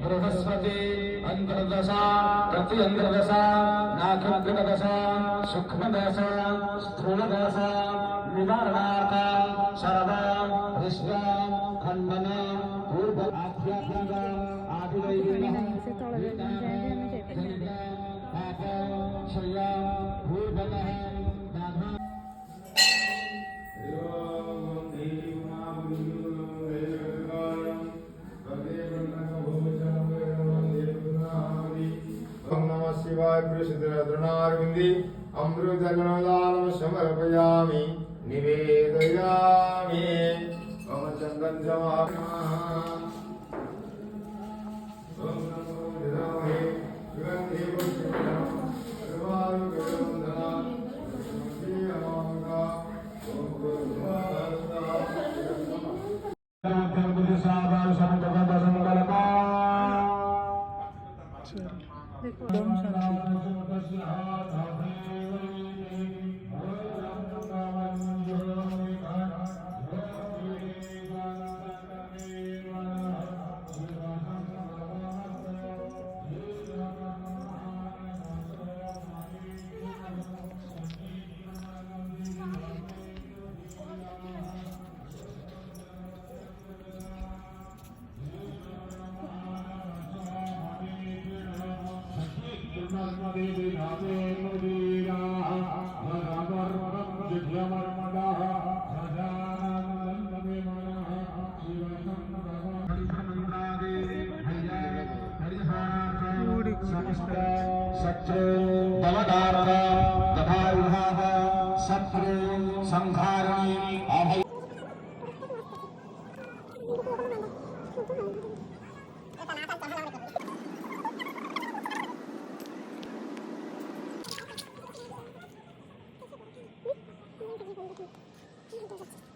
बृहस्पति अंतर्दशा प्रत्यंतर्दशा नागदशा सूक्ष्मदशा स्थूलदशा निवारणार्थ शरदा विश्व खंडन पूर्व आध्यात्मिक आदिदैविक पाप शय्या भूर्भुवः शिवाय पुरुषद्रणारविंदी अमृतगणदानं समर्पयामि निवेदयामि ओम चंदन ओम नमो विद्महे सुगंधि पुष्पं सर्वारुगंधनां श्रीरामका ओम शत्रु दवदार्थ तथा विभाग शत्रु संहारिणी अभय Thank you.